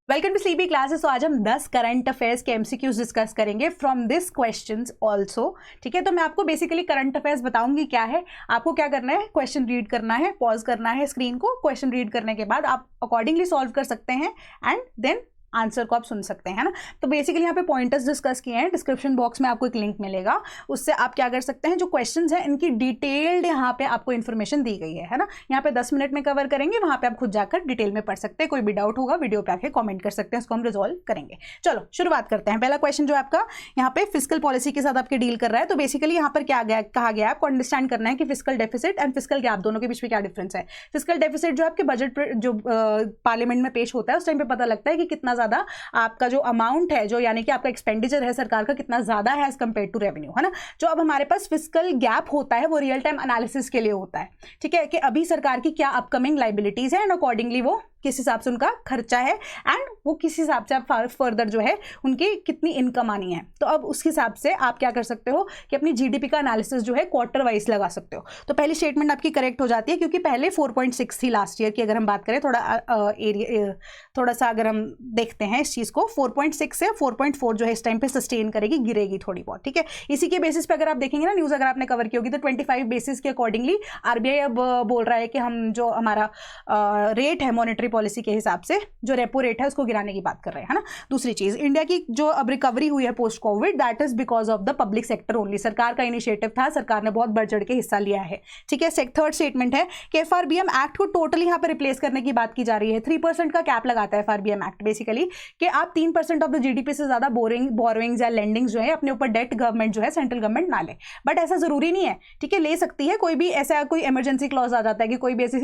Welcome to CB classes. तो आज हम 10 करंट अफेयर्स के एमसीक्यूज डिस्कस करेंगे फ्रॉम दिस क्वेश्चंस आल्सो। ठीक है, तो मैं आपको बेसिकली करंट अफेयर्स बताऊंगी क्या है। आपको क्या करना है, क्वेश्चन रीड करना है, पॉज करना है स्क्रीन को। क्वेश्चन रीड करने के बाद आप अकॉर्डिंगली सॉल्व कर सकते हैं एंड देन आंसर को आप सुन सकते हैं, है ना। तो बेसिकली यहाँ पे पॉइंटर्स डिस्कस किए हैं। डिस्क्रिप्शन बॉक्स में आपको एक लिंक मिलेगा, उससे आप क्या कर सकते हैं, जो क्वेश्चंस हैं इनकी डिटेल्ड यहाँ पे आपको इन्फॉर्मेशन दी गई है ना। यहाँ पे 10 मिनट में कवर करेंगे, वहाँ पे आप खुद जाकर डिटेल में पढ़ सकते हैं। कोई भी डाउट होगा वीडियो पे आके कॉमेंट कर सकते हैं, उसको हम रिजॉल्व करेंगे। चलो शुरुआत करते हैं। पहला क्वेश्चन जो आपका यहाँ पे फिस्कल पॉलिसी के साथ आपके डील कर रहा है। तो बेसिकली यहाँ पर क्या कहा गया है, आपको अंडरस्टैंड करना है कि fiscal deficit and fiscal gap दोनों के बीच में क्या डिफरेंस है। फिस्कल डेफिसिट जो आपके बजट जो पार्लियामेंट में पेश होता है, उस टाइम पे पता लगता है कि कितना ज्यादा आपका जो अमाउंट है, जो यानी कि आपका एक्सपेंडिचर है सरकार का, कितना ज्यादा है एज कंपेयर टू रेवेन्यू, है ना। जो अब हमारे पास फिस्कल गैप होता है वो रियल टाइम एनालिसिस के लिए होता है। ठीक है, कि अभी सरकार की क्या अपकमिंग लाइबिलिटीज है एंड अकॉर्डिंगली वो किस हिसाब से उनका खर्चा है एंड वो किस हिसाब से आप फर्दर जो है उनकी कितनी इनकम आनी है। तो अब उस हिसाब से आप क्या कर सकते हो कि अपनी जीडीपी का एनालिसिस जो है क्वार्टर वाइज लगा सकते हो। तो पहली स्टेटमेंट आपकी करेक्ट हो जाती है, क्योंकि पहले 4.6 थी लास्ट ईयर की। अगर हम बात करें थोड़ा सा अगर हम देखते हैं इस चीज को, 4.6 से 4.4 जो है इस टाइम पे सस्टेन करेगी, गिरेगी थोड़ी बहुत। ठीक है, इसी के बेसिस पे अगर आप देखेंगे ना, न्यूज अगर आपने कवर की होगी, तो 25 बेसिस के अकॉर्डिंगली आरबीआई अब बोल रहा है कि हम जो हमारा रेट है मॉनेटरी पॉलिसी के हिसाब से, जो रेपो रेट है उसको गिराने की बात कर रहे हैं, है ना। दूसरी चीज, इंडिया की जो अब रिकवरी हुई है post Covid, that is because of the public sector only. सरकार का इनिशिएटिव था, सरकार ने बहुत बढ़ चढ़ के हिस्सा लिया है। ठीक है, थर्ड स्टेटमेंट है कि एफआरबीएम एक्ट को टोटली यहाँ पे रिप्लेस करने की बात की जा रही है। 3% का कैप लगाता है एफआरबीएम एक्ट बेसिकली, कि आप 3% ऑफ द जीडीपी से ज्यादा बोरोइंग्स या लेंडिंग्स जो है अपने ऊपर डेट गवर्नमेंट जो है सेंट्रल गवर्नमेंट ना ले। बट ऐसा जरूरी नहीं है, ठीक है, ले सकती है। कोई भी ऐसा कोई इमरजेंसी क्लॉज आ जाता है कि कोई भी ऐसी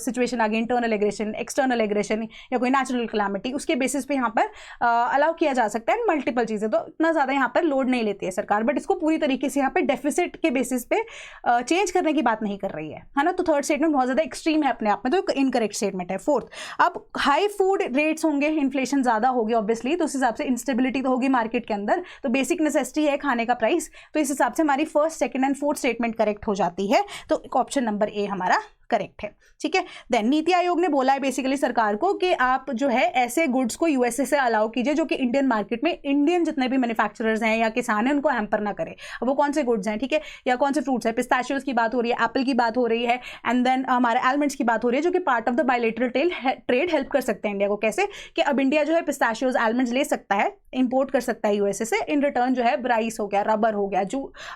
सिचुएशन आ गई, इंटरनल एग्रेशन, एक्सटर्नल एग्रेशन या कोई नेचुरल कैलामिटी, उसके बेसिस पे यहाँ पर अलाउ किया जा सकता है मल्टीपल चीजें। तो इतना ज्यादा यहाँ पर लोड नहीं लेती है सरकार, बट इसको पूरी तरीके से यहाँ पे डेफिसिट के बेसिस पे चेंज करने की बात नहीं कर रही है ना। तो थर्ड स्टेटमेंट बहुत ज्यादा एक्सट्रीम है अपने आप में, तो इनकरेक्ट स्टेटमेंट है। फोर्थ, अब हाई फूड रेट्स होंगे, इन्फ्लेशन ज्यादा होगी ऑब्वियसली, तो उस हिसाब से इंस्टेबिलिटी तो होगी मार्केट के अंदर। तो बेसिक नेसेसिटी है खाने का प्राइस, तो इस हिसाब से हमारी first, second and fourth statement correct हो जाती है। तो ऑप्शन नंबर ए हमारा करेक्ट है। ठीक है, देन नीति आयोग ने बोला है बेसिकली सरकार को कि आप जो है ऐसे गुड्स को यूएसए से अलाउ कीजिए जो कि इंडियन मार्केट में इंडियन जितने भी मैन्युफैक्चरर्स हैं या किसान हैं उनको हैम्पर ना करे। अब वो कौन से गुड्स हैं, ठीक है, या कौन से फ्रूट्स हैं, पिस्ताशियोज की बात हो रही है, एप्पल की बात हो रही है, एंड देन हमारे आलमंड्स की बात हो रही है, जो कि part of the bilateral trade help कर सकते हैं इंडिया को। कैसे कि अब इंडिया जो है पिस्ताशियोज आलमंड्स ले सकता है, इंपोर्ट कर सकता है यूएसए से, इन रिटर्न जो है राइस हो गया, रबर हो गया,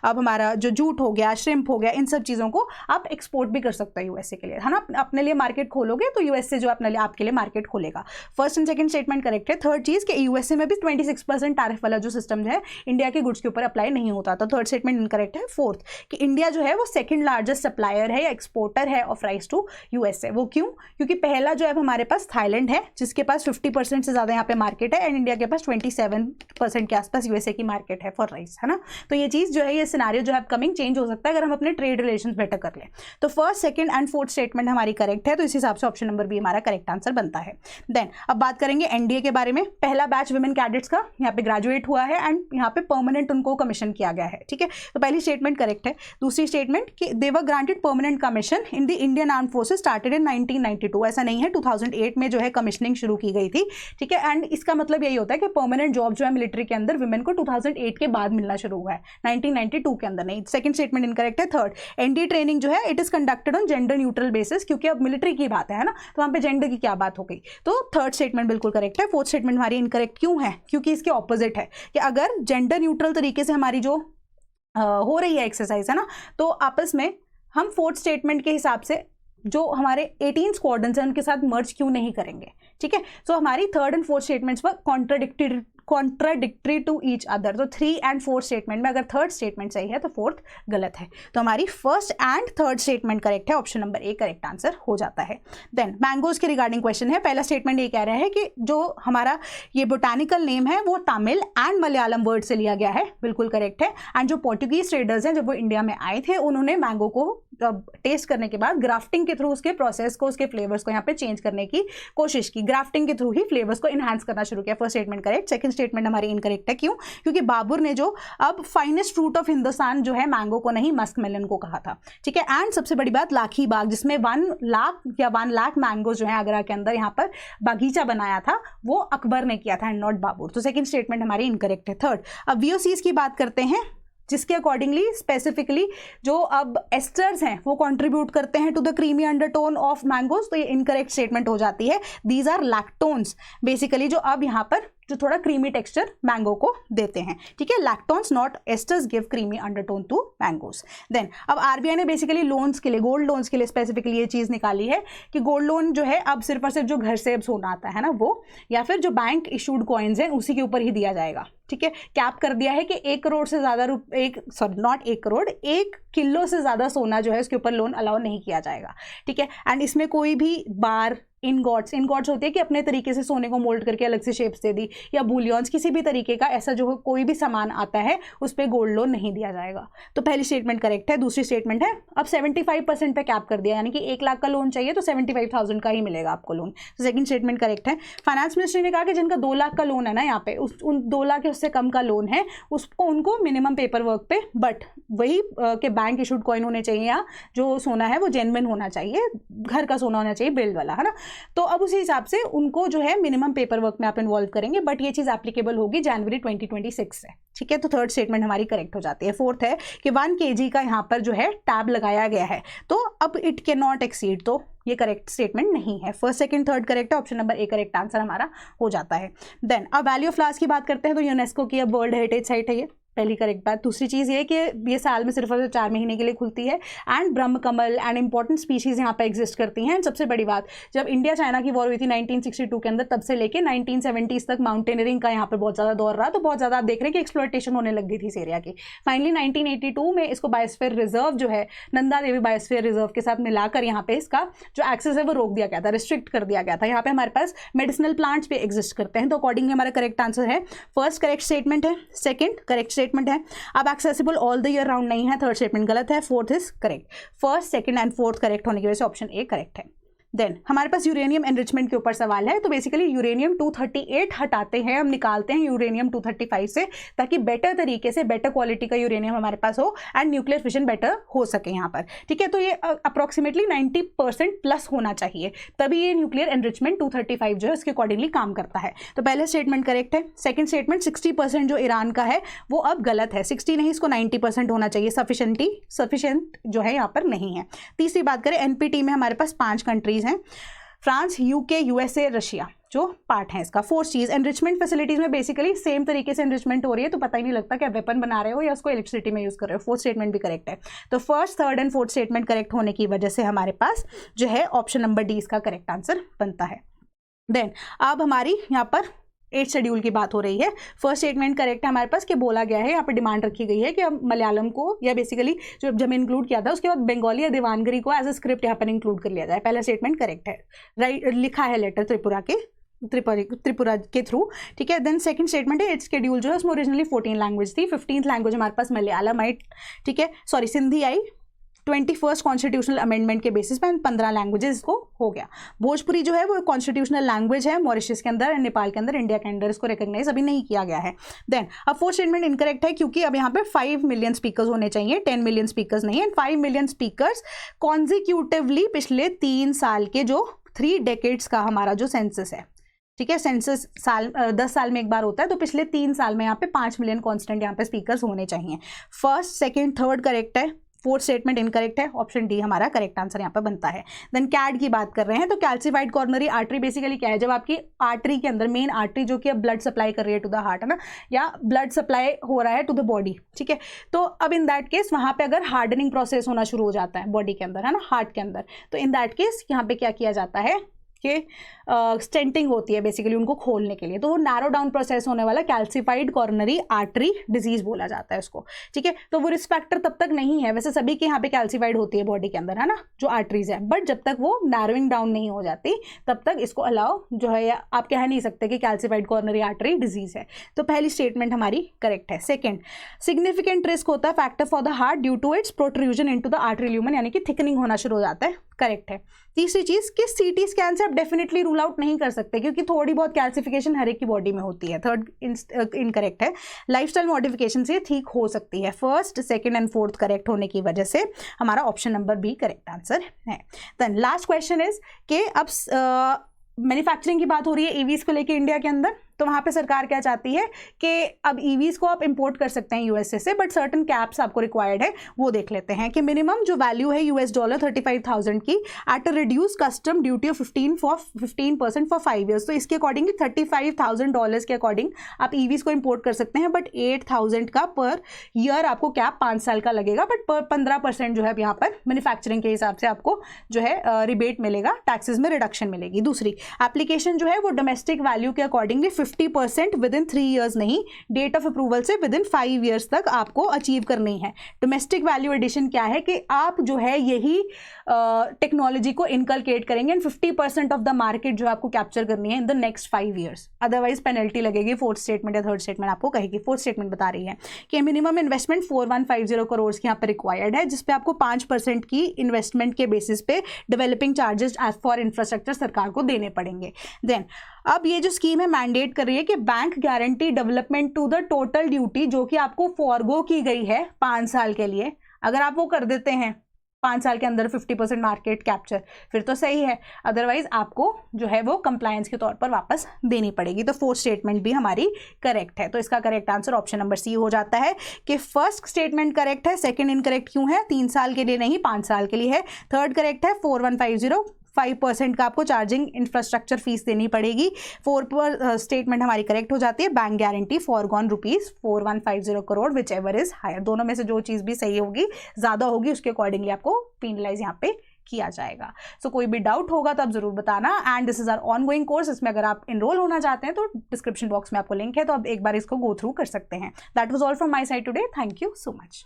अब हमारा जो जूट हो गया, श्रिम्प हो गया, इन सब चीज़ों को आप एक्सपोर्ट भी कर सकते हैं यूएसए के लिए, है ना। अपने लिए मार्केट खोलोगे तो यूएसए जो अपने लिए आपके लिए मार्केट खोलेगा। First and second statement correct है। थर्ड चीज कि यूएसए में भी 26% टैरिफ वाला जो सिस्टम है इंडिया के गुड्स के ऊपर अप्लाई नहीं होता, तो थर्ड स्टेटमेंट इनकरेक्ट है। फोर्थ कि इंडिया जो है वो सेकंड लार्जेस्ट सप्लायर है या एक्सपोर्टर है ऑफ राइस टू यूएसए। वो क्यों? क्योंकि पहला जो है हमारे पास थाईलैंड है, जिसके पास 50% से ज्यादा यहाँ पे मार्केट है, एंड इंडिया के पास 27% के आसपास यूएसए की मार्केट है फॉर राइस, है ना। तो ये चीज जो है, ये सिनेरियो जो है अपकमिंग चेंज हो सकता है अगर हम अपने ट्रेड रिलेशंस बेटर कर लें। तो first, second and fourth statement हमारी करेक्ट है, तो इस हिसाब से ऑप्शन नंबर बी हमारा करेक्ट आंसर बनता है। देन अब बात करेंगे एनडीए के बारे में। पहला बैच वुमेन कैडेट्स का यहाँ पे ग्रेजुएट हुआ है एंड यहाँ पे परमानेंट उनको कमीशन किया गया है। ठीक है, तो पहली स्टेटमेंट करेक्ट है। दूसरी स्टेटमेंट कि they were granted permanent commission in the Indian arm forces started in 1992। ऐसा नहीं है, 2008 में जो है कमीशनिंग शुरू की गई थी। ठीक है, एंड इसका मतलब यही होता है कि परमानेंट जॉब जो है मिलिट्री के अंदर वुमेन को 2008 के बाद मिलना शुरू हुआ है, 1992 के अंदर नहीं। सेकंड स्टेटमेंट इनकरेक्ट है। थर्ड, एनडीए ट्रेनिंग जो है it is conducted on gender neutral basis, क्योंकि अब मिलिट्री की बात है ना, तो वहां पे जेंडर की क्या बात हो गई। तो थर्ड स्टेटमेंट बिल्कुल करेक्ट है। फोर्थ स्टेटमेंट हमारी इनकरेक्ट क्यों है? क्योंकि इसके ऑपोजिट है कि अगर जेंडर न्यूट्रल तरीके से हमारी जो हो रही है एक्सरसाइज, है ना, तो आपस में हम फोर्थ स्टेटमेंट के हिसाब से जो हमारे 18 स्क्वाड्रन्स हैं उनके साथ मर्ज क्यों नहीं करेंगे। ठीक है, सो हमारी थर्ड एंड फोर्थ स्टेटमेंट्स पर कॉन्ट्राडिक्टरी टू ईच अदर। तो 3 एंड 4 स्टेटमेंट में अगर थर्ड स्टेटमेंट सही है तो फोर्थ गलत है। तो हमारी first and third statement correct है, option number A correct answer हो जाता है। देन मैंगोज के रिगार्डिंग क्वेश्चन है। पहला स्टेटमेंट ये कह रहा है कि जो हमारा ये बोटानिकल नेम है वो तमिल एंड मलयालम वर्ड से लिया गया है, बिल्कुल करेक्ट है। एंड जो पोर्टुगीज ट्रेडर्स हैं जब वो इंडिया में आए थे उन्होंने मैंगो को टेस्ट करने के बाद ग्राफ्टिंग के थ्रू उसके प्रोसेस को, उसके फ्लेवर्स को यहाँ पे चेंज करने की कोशिश की, ग्राफ्टिंग के थ्रू ही फ्लेवर्स को इनहांस करना शुरू किया। First statement correct. Second statement हमारी इनकरेक्ट है। क्यों? क्योंकि बाबर ने जो अब फाइनेस्ट फ्रूट ऑफ हिंदुस्तान जो है मैंगो को नहीं, मस्क मेलन को कहा था, ठीक है। एंड सबसे बड़ी बात लाखी बाग, जिसमें 1 लाख या 1 लाख मैंगो जो है आगरा के अंदर यहाँ पर बागीचा बनाया था, वो अकबर ने किया था एंड नॉट बाबर। तो सेकंड स्टेटमेंट हमारी इनकरेक्ट है। थर्ड, अब वीओसीज की बात करते हैं, जिसके अकॉर्डिंगली स्पेसिफिकली जो अब एस्टर्स हैं वो कंट्रीब्यूट करते हैं to the creamy undertone of mangoes, तो ये इनकरेक्ट स्टेटमेंट हो जाती है। दीज आर लैक्टोन्स बेसिकली, जो अब यहाँ पर जो थोड़ा क्रीमी टेक्सचर मैंगो को देते हैं, ठीक है। Lactones not esters give creamy undertone to mangoes. Then अब आरबीआई ने बेसिकली लोन्स के लिए, गोल्ड लोन्स के लिए स्पेसिफिकली ये चीज़ निकाली है कि गोल्ड लोन जो है अब सिर्फ और सिर्फ जो घर से अब सोना आता है ना वो, या फिर जो बैंक इशूड कॉइन्स हैं उसी के ऊपर ही दिया जाएगा, ठीक है। कैप कर दिया है कि 1 करोड़ से ज़्यादा नॉट 1 करोड़, 1 किलो से ज़्यादा सोना जो है उसके ऊपर लोन अलाउ नहीं किया जाएगा, ठीक है। एंड इसमें कोई भी बार, इनगॉट्स होती है कि अपने तरीके से सोने को मोल्ड करके अलग से शेप्स दे दी, या बुलियंस, किसी भी तरीके का ऐसा जो कोई भी सामान आता है उस पर गोल्ड लोन नहीं दिया जाएगा। तो पहली स्टेटमेंट करेक्ट है। दूसरी स्टेटमेंट है अब 75% पे कैप कर दिया, यानी कि 1 लाख का लोन चाहिए तो 75,000 का ही मिलेगा आपको लोन। तो सेकंड स्टेटमेंट करेक्ट है। फाइनेंस मिनिस्ट्री ने कहा कि जिनका 2 लाख का लोन है ना यहाँ पे, उन 2 लाख उससे कम का लोन है उसको, उनको मिनिमम पेपर वर्क पे, बट वही के बैंक इशूड कॉइन होने चाहिए, या जो सोना है वो जेन्युइन होना चाहिए, घर का सोना होना चाहिए, बिल्ड वाला, है ना। तो अब उसी हिसाब से उनको जो है मिनिमम पेपर वर्क में आप इन्वॉल्व करेंगे, बट ये चीज़ एप्लीकेबल होगी जनवरी 2026 से, ठीक है। तो थर्ड स्टेटमेंट हमारी करेक्ट हो जाती है। फोर्थ है कि 1 kg का यहाँ पर जो है टैब लगाया गया है, तो अब इट कैन नॉट एक्सीड, तो ये करेक्ट स्टेटमेंट नहीं है। फर्स्ट सेकंड थर्ड करेक्ट है, option number A correct answer हमारा हो जाता है। देन अब वैली ऑफ फ्लावर्स की बात करते हैं, तो यूनेस्को की अब वर्ल्ड हेरिटेज साइट है ये, पहली करेक्ट बात। दूसरी चीज़ ये कि ये साल में सिर्फ और 4 महीने के लिए खुलती है, and Brahma Kamal and important species यहाँ पे एग्जिस्ट करती हैं। एंड सबसे बड़ी बात, जब इंडिया चाइना की वॉर हुई थी 1962 के अंदर, तब से लेके 1970s तक माउंटेनियरिंग का यहाँ पर बहुत ज़्यादा दौर रहा, तो बहुत ज़्यादा आप देख रहे हैं कि एक्सप्लॉयटेशन होने लग गई थी इस एरिया की। फाइनली 1982 में इसको बायोस्फीयर रिजर्व जो है, नंदा देवी बायोस्फीयर रिजर्व के साथ मिलाकर यहाँ पे इसका जो एक्सेस है वो रोक दिया गया था, रिस्ट्रिक्ट कर दिया गया था। यहाँ पे हमारे पास मेडिसिनल प्लांट्स भी एग्जिस्ट करते हैं, तो अकॉर्डिंगली हमारा करेक्ट आंसर है फर्स्ट करेक्ट स्टेटमेंट है, सेकंड करेक्ट स्टेटमेंट है। अब accessible all the year round नहीं है, थर्ड स्टेटमेंट गलत है, fourth is correct. First second and fourth correct होने की वजह से ऑप्शन ए करेक्ट है। देन हमारे पास यूरेनियम एनरिचमेंट के ऊपर सवाल है, तो बेसिकली यूरेनियम 238 हटाते हैं हम, निकालते हैं यूरेनियम 235 से, ताकि बेटर तरीके से बेटर क्वालिटी का यूरेनियम हमारे पास हो एंड न्यूक्लियर फिशन बेटर हो सके यहाँ पर, ठीक है। तो ये अप्रॉक्सीमेटली 90% प्लस होना चाहिए, तभी ये न्यूक्लियर एनरिचमेंट 235 जो है उसके अकॉर्डिंगली काम करता है। तो पहले स्टेटमेंट करेक्ट है। सेकंड स्टेटमेंट 60% जो ईरान का है वो अब गलत है, 60 नहीं, इसको 90% होना चाहिए, सफिशिएंट जो है यहाँ पर नहीं है। तीसरी बात करें, एनपीटी में हमारे पास 5 कंट्रीज हैं, फ्रांस, यूके, यूएसए, रशिया जो पार्ट है इसका। फोर्थ चीज, एनरिचमेंट फैसिलिटीज में बेसिकली सेम तरीके से एनरिचमेंट हो रही है, तो पता ही नहीं लगता कि आप वेपन बना रहे हो या उसको इलेक्ट्रिसिटी में यूज कर रहे हो। फोर्थ स्टेटमेंट भी करेक्ट है। तो first third and fourth statement correct होने की वजह से हमारे पास जो है ऑप्शन नंबर डी इसका करेक्ट आंसर बनता है। देन अब हमारी यहाँ पर 8th शेड्यूल की बात हो रही है। फर्स्ट स्टेटमेंट करेक्ट है हमारे पास, कि बोला गया है, यहाँ पे डिमांड रखी गई है कि अब मलयालम को, या बेसिकली जो जब इंक्लूड किया था उसके बाद बंगाली या देवानगरी को एज ए स्क्रिप्ट यहाँ पर इंक्लूड कर लिया जाए। पहला स्टेटमेंट करेक्ट है, राइट, लिखा है लेटर त्रिपुरा के थ्रू, ठीक है। देन सेकंड स्टेटमेंट है, 8th शेड्यूल जो है उसमें ओरिजिनली 14 लैंग्वेज थी, 15th लैंग्वेज हमारे पास मलयालम आई, ठीक है, सॉरी सिंधी आई 21st कॉन्स्टिट्यूशनल अमेंडमेंट के बेसिस पे 15 लैंग्वेजेस को हो गया। भोजपुरी जो है वो कॉन्स्टिट्यूशनल लैंग्वेज है, मॉरिशस के अंदर, नेपाल के अंदर, इंडिया के अंदर इसको रिकॉग्नाइज अभी नहीं किया गया है। देन अब फोर्थ स्टेटमेंट इनकरेक्ट है, क्योंकि अब यहाँ पे 5 मिलियन स्पीकर्स होने चाहिए, 10 मिलियन स्पीकर्स नहीं है। 5 मिलियन स्पीकर्स कॉन्जिक्यूटिवली पिछले 3 साल के जो 3 डेकेड्स का हमारा जो सेंसस है, ठीक है, सेंसस 10 साल में एक बार होता है, तो पिछले 3 साल में यहाँ पे 5 मिलियन कॉन्स्टेंट यहाँ पे स्पीकर्स होने चाहिए। फर्स्ट सेकंड थर्ड करेक्ट है, फोर्थ स्टेटमेंट इनकरेक्ट है, ऑप्शन डी हमारा करेक्ट आंसर यहाँ पे बनता है। देन कैड की बात कर रहे हैं, तो कैल्सिफाइड कॉर्नरी आर्टरी बेसिकली क्या है, जब आपकी आर्टरी के अंदर मेन आर्टरी जो कि अब ब्लड सप्लाई कर रही है टू द हार्ट, है ना, या ब्लड सप्लाई हो रहा है टू द बॉडी, ठीक है। तो अब इन दैट केस वहाँ पे अगर हार्डनिंग प्रोसेस होना शुरू हो जाता है बॉडी के अंदर, है ना, हार्ट के अंदर, तो इन दैट केस यहाँ पे क्या किया जाता है के स्टेंटिंग होती है बेसिकली उनको खोलने के लिए, तो वो नैरो डाउन प्रोसेस होने वाला कैल्सिफाइड कॉर्नरी आर्टरी डिजीज बोला जाता है उसको, ठीक है। तो वो रिस्क फैक्टर तब तक नहीं है, वैसे सभी के यहाँ पे कैल्सिफाइड होती है बॉडी के अंदर, है ना, जो आर्टरीज है, बट जब तक वो नैरोइंग डाउन नहीं हो जाती तब तक इसको अलाउ जो है, आप कह नहीं सकते कि कैल्सिफाइड कॉर्नरी आर्टरी डिजीज है। तो पहली स्टेटमेंट हमारी करेक्ट है। सेकेंड, सिग्निफिकेंट रिस्क होता है factor for the heart due to its protrusion into the artery lumen, यानी कि थिकनिंग होना शुरू हो जाता है, करेक्ट है। तीसरी चीज कि सीटी स्कैन से आप डेफिनेटली रूल आउट नहीं कर सकते क्योंकि थोड़ी बहुत कैल्सिफिकेशन हर एक की बॉडी में होती है। थर्ड इनकरेक्ट है, लाइफस्टाइल मॉडिफिकेशन से ठीक हो सकती है। First, second and fourth correct होने की वजह से हमारा option number B correct answer है। देन लास्ट क्वेश्चन इज कि अब मैन्युफैक्चरिंग की बात हो रही है ईवीज को लेके इंडिया के अंदर, तो वहाँ पे सरकार क्या चाहती है कि अब ईवीज को आप इंपोर्ट कर सकते हैं यूएसए से, बट सर्टन कैप्स आपको रिक्वायर्ड है, वो देख लेते हैं कि मिनिमम जो वैल्यू है $35,000 की at a reduce custom duty of 15% for 5 years. तो इसके अकॉर्डिंग $35,000 के अकॉर्डिंग आप ईवीज को इंपोर्ट कर सकते हैं, बट 8,000 का पर ईयर आपको कैप 5 साल का लगेगा, बट पर 15% जो है यहाँ पर मैन्युफैक्चरिंग के हिसाब से आपको जो है रिबेट मिलेगा, टैक्सेस में रिडक्शन मिलेगी। दूसरी एप्लीकेशन जो है वो डोमेस्टिक वैल्यू के अकॉर्डिंगली 50% विद इन 3 ईयर्स नहीं, डेट ऑफ अप्रूवल से विद इन 5 ईयर्स तक आपको अचीव करनी है। डोमेस्टिक वैल्यू एडिशन क्या है कि आप जो है यही टेक्नोलॉजी को इनकलकेट करेंगे एंड 50% ऑफ द मार्केट जो आपको कैप्चर करनी है in the next 5 years, otherwise penalty लगेगी। फोर्थ स्टेटमेंट या थर्ड स्टेटमेंट आपको कहेगी। फोर्थ स्टेटमेंट बता रही है कि मिनिमम इन्वेस्टमेंट 4150 करोड़ की यहाँ पर रिक्वायर्ड है, जिसपे आपको 5% की इन्वेस्टमेंट के बेसिस पे developing charges as for infrastructure सरकार को देने पड़ेंगे। देन अब ये जो स्कीम है मैंडेट कर रही है कि bank guarantee development to the total duty जो कि आपको फॉरगो की गई है 5 साल के लिए, अगर आप वो कर देते हैं 5 साल के अंदर 50% मार्केट कैप्चर, फिर तो सही है, अदरवाइज आपको जो है वो कंप्लायंस के तौर पर वापस देनी पड़ेगी। तो फोर्थ स्टेटमेंट भी हमारी करेक्ट है। तो इसका correct answer option number C हो जाता है कि फर्स्ट स्टेटमेंट करेक्ट है, सेकंड इनकरेक्ट क्यों है, 3 साल के लिए नहीं 5 साल के लिए है। थर्ड करेक्ट है, 4150 5% का आपको चार्जिंग इंफ्रास्ट्रक्चर फीस देनी पड़ेगी। 4 पर स्टेटमेंट हमारी करेक्ट हो जाती है, bank guarantee forgone ₹4150 crore whichever is higher. दोनों में से जो चीज़ भी सही होगी, ज़्यादा होगी, उसके अकॉर्डिंगली आपको पेनलाइज यहाँ पे किया जाएगा। सो कोई भी डाउट होगा तो आप जरूर बताना। And this is our ongoing course, इसमें अगर आप इनरोल होना चाहते हैं तो डिस्क्रिप्शन बॉक्स में आपको लिंक है, तो आप एक बार इसको गो थ्रू कर सकते हैं। That was all from my side today, thank you so much.